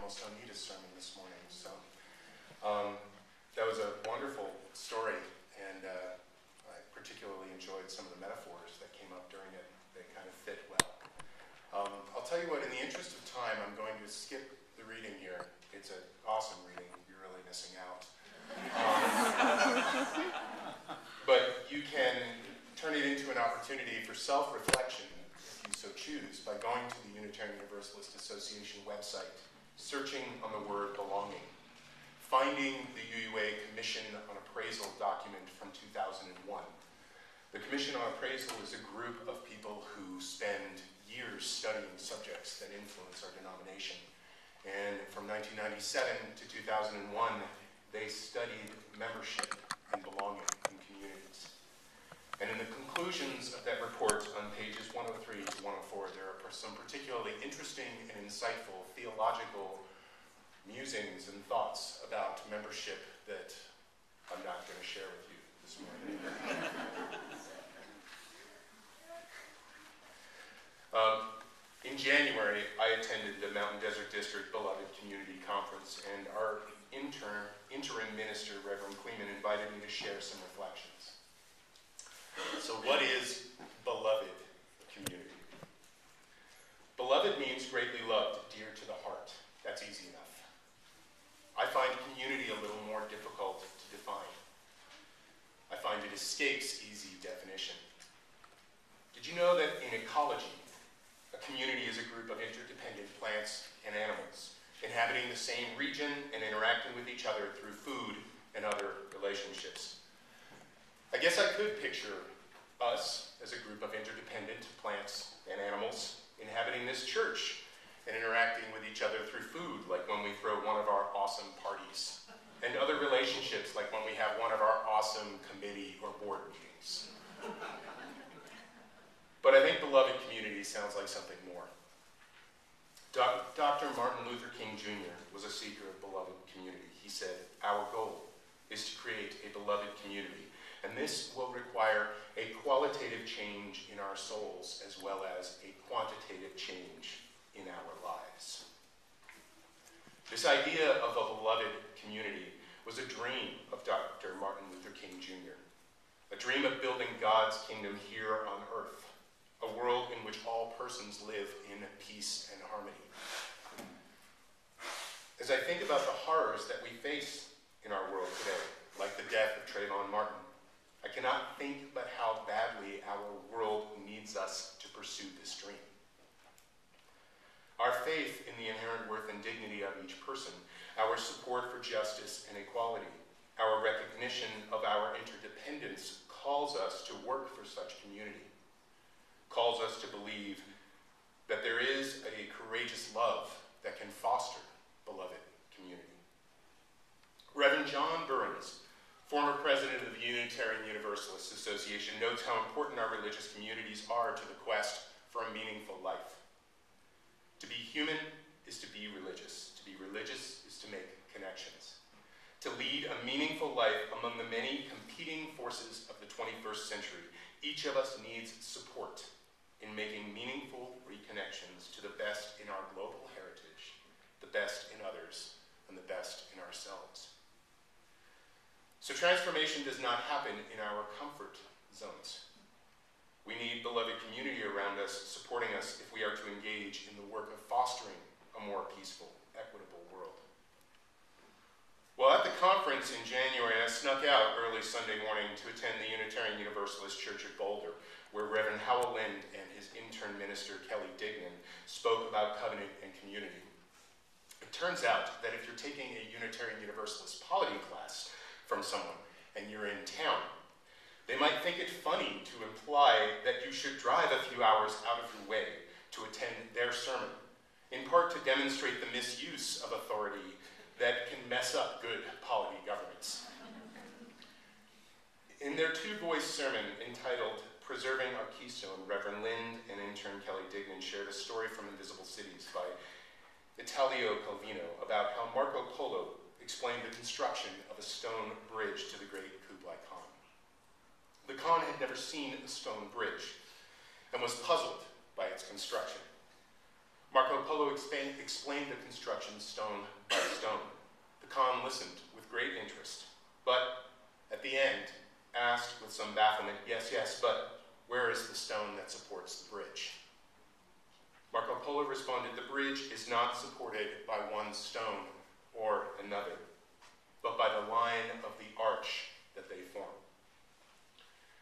almost don't need a sermon this morning. So that was a wonderful story, and I particularly enjoyed some of the metaphors that came up during it. They kind of fit well. I'll tell you what, in the interest of time, I'm going to skip the reading here. It's an awesome reading. You're really missing out. But you can turn it into an opportunity for self-reflection, if you so choose, by going to the Unitarian Universalist Association website, searching on the word belonging, finding the UUA Commission on Appraisal document from 2001. The Commission on Appraisal is a group of people who spend years studying subjects that influence our denomination. And from 1997 to 2001, they studied membership and belonging in communities. And in the conclusions of that report on pages 103 to 104, there are some particularly interesting and insightful theological musings and thoughts about membership that I'm not going to share with you this morning. In January, I attended the Mountain Desert District Beloved Community Conference, and our interim minister, Reverend Kleeman, invited me to share some reflections. So what is beloved community? Beloved means greatly loved, dear to the heart. That's easy enough. I find community a little more difficult to define. I find it escapes easy definition. Did you know that in ecology, a community is a group of interdependent plants and animals, inhabiting the same region and interacting with each other through food and other relationships? I guess I could picture us as a group of interdependent plants and animals inhabiting this church and interacting with each other through food, like when we throw one of our awesome parties, and other relationships, like when we have one of our awesome committee or board meetings. But I think beloved community sounds like something more. Dr. Martin Luther King Jr. was a seeker of beloved community. He said, "Our goal is to create a beloved community, and this will require a qualitative change in our souls as well as a quantitative change in our lives." This idea of a beloved community was a dream of Dr. Martin Luther King Jr., a dream of building God's kingdom here on earth, a world in which all persons live in peace and harmony. As I think about the horrors that we face in our world today, like the death of Trayvon Martin, I cannot think but how badly our world needs us to pursue this dream. Our faith in the inherent worth and dignity of each person, our support for justice and equality, our recognition of our interdependence calls us to work for such community, calls us to believe that there is a courageous love that can foster beloved community. Reverend John Burns, former president of the Unitarian Universalist Association, notes how important our religious communities are to the quest for a meaningful life. To be human is to be religious. To be religious is to make connections. To lead a meaningful life among the many competing forces of the 21st century, each of us needs support in making meaningful reconnections to the best in our global heritage, the best in others, and the best in ourselves. So transformation does not happen in our comfort zones. We need beloved community around us, supporting us if we are to engage in the work of fostering a more peaceful, equitable world. Well, at the conference in January, I snuck out early Sunday morning to attend the Unitarian Universalist Church at Boulder, where Reverend Howell Lind and his intern minister, Kelly Dignan, spoke about covenant and community. It turns out that if you're taking a Unitarian Universalist polity class from someone and you're in town, they might think it funny to imply that you should drive a few hours out of your way to attend their sermon, in part to demonstrate the misuse of authority that can mess up good polity governance. In their two-voice sermon entitled Preserving Our Keystone, Reverend Lind and intern Kelly Dignan shared a story from Invisible Cities by Italio Calvino about how Marco Polo explained the construction of a stone bridge to the great Kublai Khan. The Khan had never seen a stone bridge and was puzzled by its construction. Marco Polo explained the construction stone by stone. The Khan listened with great interest, but at the end asked with some bafflement, yes, but where is the stone that supports the bridge? Marco Polo responded, the bridge is not supported by one stone or another, but by the line of the arch that they form.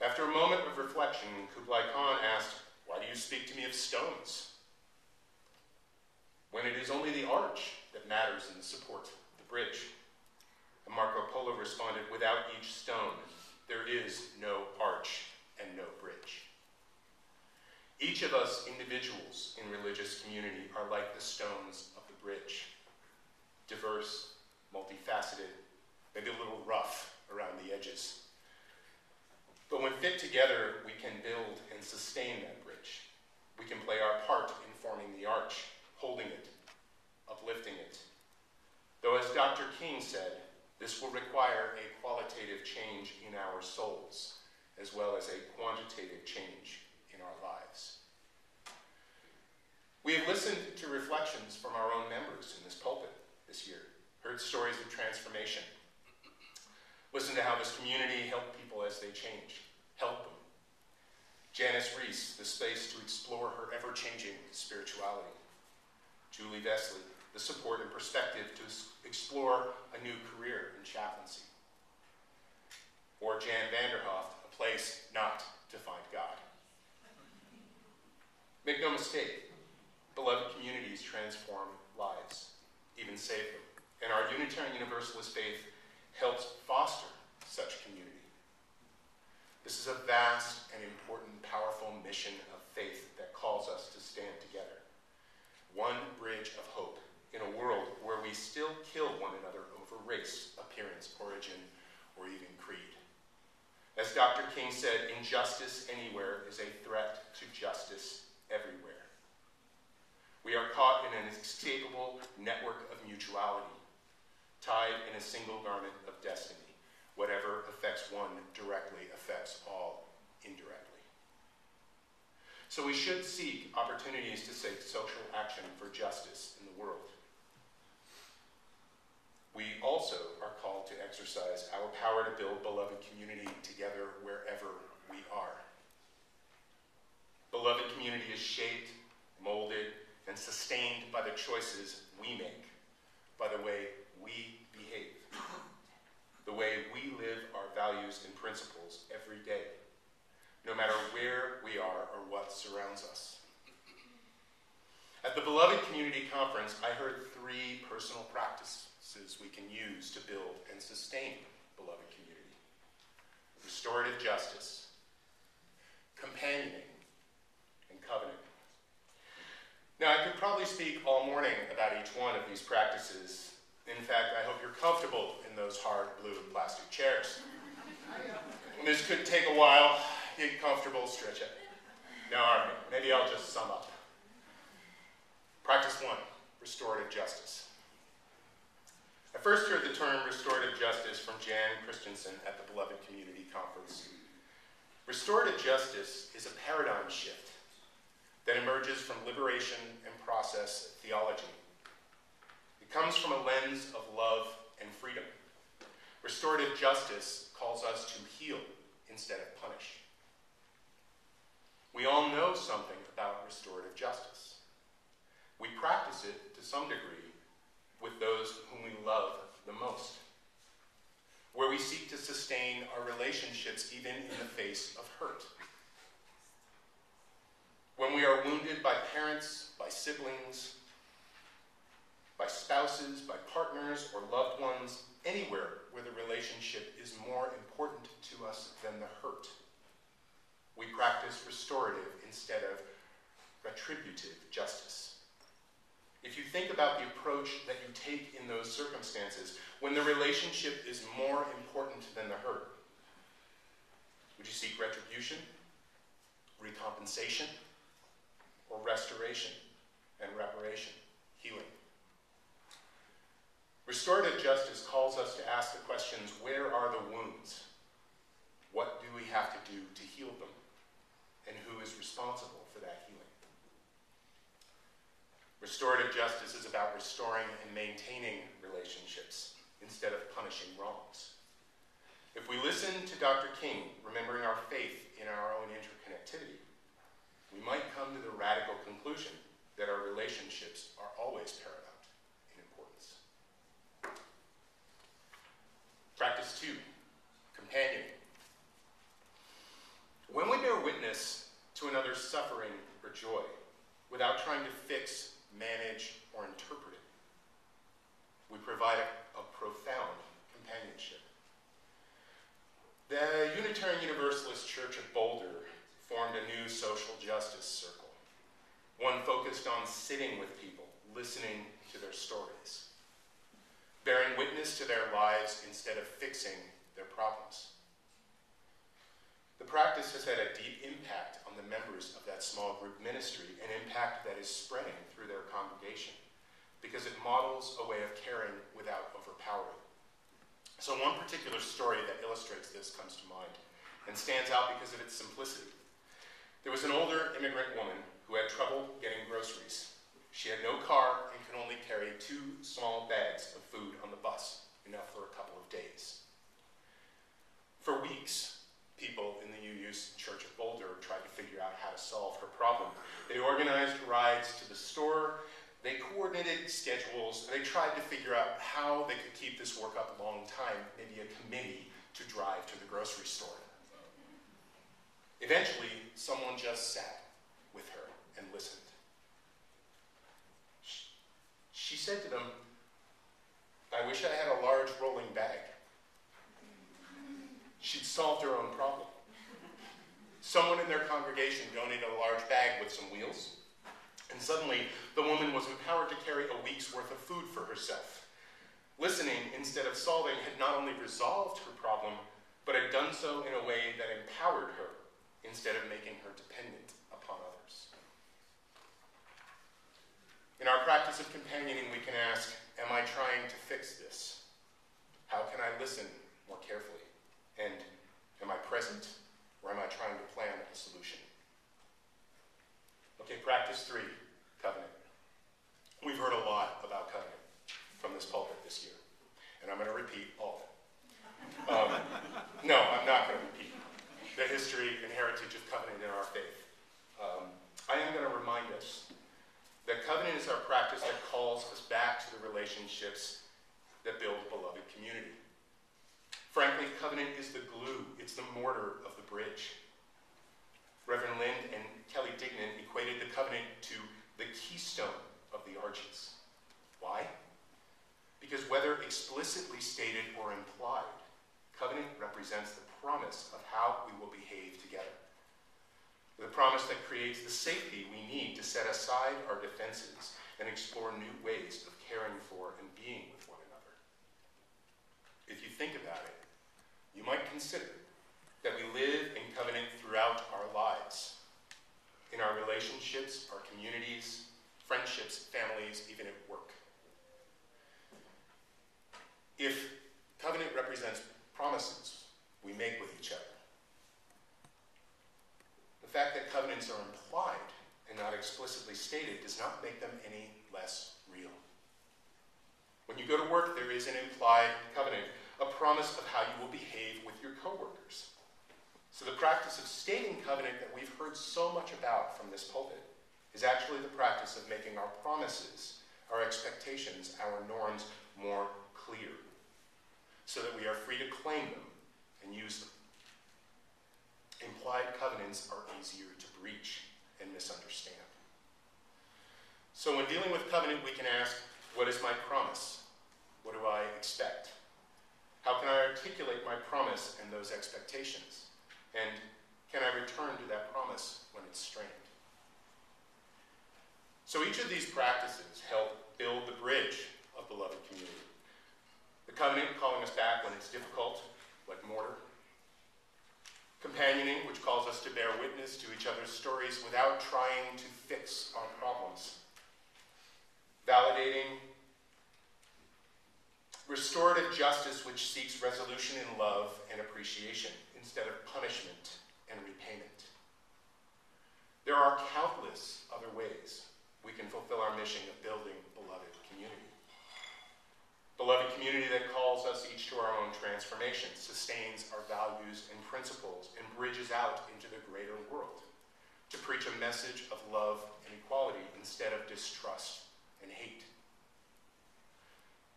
After a moment of reflection, Kublai Khan asked, why do you speak to me of stones? When it is only the arch that matters in the support of the bridge. And Marco Polo responded, without each stone, there is no arch and no bridge. Each of us individuals in religious community are like the stones of the bridge. Diverse, multifaceted, maybe a little rough around the edges. But when fit together, we can build and sustain that bridge. We can play our part in forming the arch, holding it, uplifting it. Though as Dr. King said, this will require a qualitative change in our souls, as well as a quantitative change in our lives. We have listened to reflections from our own members in this pulpit this year, heard stories of transformation, listened to how this community helped people as they change, help them. Janice Reese, the space to explore her ever-changing spirituality. Julie Vesley, the support and perspective to explore a new career in chaplaincy. Or Jan Vanderhoff, a place not to find God. Make no mistake, beloved communities transform lives, even save them. And our Unitarian Universalist faith helps foster such community. This is a vast and important, powerful mission of faith that calls us to stand together. One bridge of hope in a world where we still kill one another over race, appearance, origin, or even creed. As Dr. King said, injustice anywhere is a threat to justice everywhere. We are caught in an inescapable network of mutuality, tied in a single garment of destiny. Whatever affects one directly affects all indirectly. So we should seek opportunities to take social action for justice in the world. We also are called to exercise our power to build beloved community together wherever we are. Beloved community is shaped, molded, and sustained by the choices we make, by the way we behave, the way we live our values and principles every day, no matter where we are or what surrounds us. At the Beloved Community Conference, I heard 3 personal practices we can use to build and sustain beloved community. Restorative justice, companioning, and covenant. Now, I could probably speak all morning about each one of these practices. In fact, I hope you're comfortable in those hard blue plastic chairs. This could take a while. Get comfortable, stretch it. Now, all right, maybe I'll just sum up. Practice 1, restorative justice. I first heard the term restorative justice from Jan Christensen at the Beloved Community Conference. Restorative justice is a paradigm shift that emerges from liberation and process theology. It comes from a lens of love and freedom. Restorative justice calls us to heal instead of punish. We all know something about restorative justice. We practice it to some degree with those whom we love the most, where we seek to sustain our relationships even in the face of hurt. When we are wounded by parents, by siblings, by spouses, by partners, or loved ones, anywhere where the relationship is more important to us than the hurt, we practice restorative instead of retributive justice. If you think about the approach that you take in those circumstances, when the relationship is more important than the hurt, would you seek retribution, recompensation, or restoration and reparation, healing? Restorative justice calls us to ask the questions, where are the wounds? What do we have to do to heal them? And who is responsible for that healing? Restorative justice is about restoring and maintaining relationships instead of punishing wrongs. If we listen to Dr. King, remembering our faith in our own interconnectivity, we might come to the radical conclusion that our relationships are always paramount in importance. Practice 2, companioning. When we bear witness to another's suffering or joy, without trying to fix, manage, or interpret it, we provide a profound companionship. The Unitarian Universalist Church of Boulder formed a new social justice circle, one focused on sitting with people, listening to their stories, bearing witness to their lives instead of fixing their problems. The practice has had a deep impact on the members of that small group ministry, an impact that is spreading through their congregation because it models a way of caring without overpowering. So one particular story that illustrates this comes to mind and stands out because of its simplicity. There was an older immigrant woman who had trouble getting groceries. She had no car and could only carry 2 small bags of food on the bus, enough for a couple of days. For weeks, people in the UU's Church of Boulder tried to figure out how to solve her problem. They organized rides to the store, they coordinated schedules, they tried to figure out how they could keep this work up a long time, maybe a committee to drive to the grocery store. Eventually, someone just sat with her and listened. She said to them, "I wish I had a large rolling bag." She'd solved her own problem. Someone in their congregation donated a large bag with some wheels, and suddenly the woman was empowered to carry a week's worth of food for herself. Listening instead of solving had not only resolved her problem, but had done so in a way that empowered her instead of making her dependent upon others. In our practice of companioning, we can ask, am I trying to fix this? How can I listen more carefully? And am I present, or am I trying to plan a solution? Okay, practice 3, covenant. We've heard a lot about covenant from this pulpit this year, and I'm going to repeat all of it. No, I'm not going to repeat the history and heritage of covenant in our faith. I am going to remind us that covenant is our practice that calls us back to the relationships that build a beloved community. Frankly, covenant is the glue, it's the mortar of the bridge. Reverend Lind and Kelly Dignan equated the covenant to the keystone of the arches. Why? Because whether explicitly stated or implied, covenant represents the promise of how we will behave together. The promise that creates the safety we need to set aside our defenses and explore new ways of caring for and being with one another. If you think about it, you might consider that we live in covenant throughout our lives, in our relationships, our communities, friendships, families, even at work. If covenant represents promises we make with each other, the fact that covenants are implied and not explicitly stated does not make them any less real. When you go to work, there is an implied covenant, a promise of how you will behave with your coworkers. So the practice of stating covenant that we've heard so much about from this pulpit is actually the practice of making our promises, our expectations, our norms more clear, so that we are free to claim them and use them. Implied covenants are easier to breach and misunderstand. So when dealing with covenant, we can ask, what is my promise? What do I expect? How can I articulate my promise and those expectations? And can I return to that promise when it's strained? So each of these practices help build the bridge of beloved community. The covenant calling us back when it's difficult, like mortar. Companioning, which calls us to bear witness to each other's stories without trying to fix our problems. Validating. Restorative justice, which seeks resolution in love and appreciation instead of punishment and repayment. There are countless other ways we can fulfill our mission of building beloved community. Beloved community that calls us each to our own transformation, sustains our values and principles, and bridges out into the greater world to preach a message of love and equality instead of distrust and hate.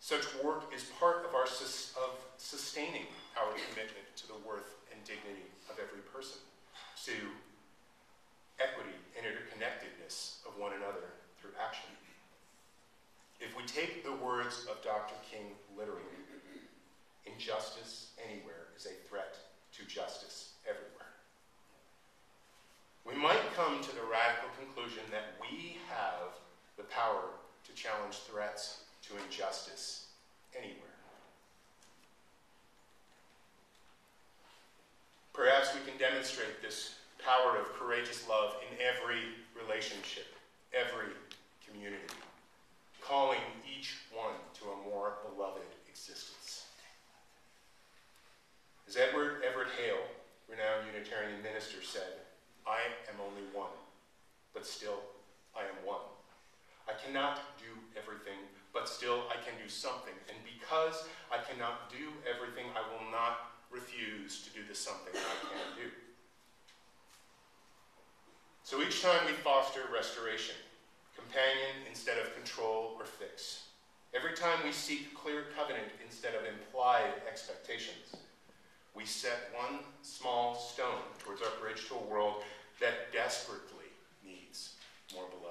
Such work is part of sustaining our commitment to the worth and dignity of every person, to equity and interconnectedness of one another through action. If we take the words of Dr. King literally, injustice anywhere is a threat to justice everywhere. We might come to the radical conclusion that we have the power to challenge threats to injustice anywhere. Perhaps we can demonstrate this power of courageous love in every relationship, every community, calling each one to a more beloved existence. As Edward Everett Hale, renowned Unitarian minister, said, "I am only one, but still I am one. I cannot do everything, but still I can do something. And because I cannot do everything, I will not refuse to do the something I can do." So each time we foster restoration, companion instead of control or fix, every time we seek clear covenant instead of implied expectations, we set one small stone towards our bridge to a world that desperately needs more beloved.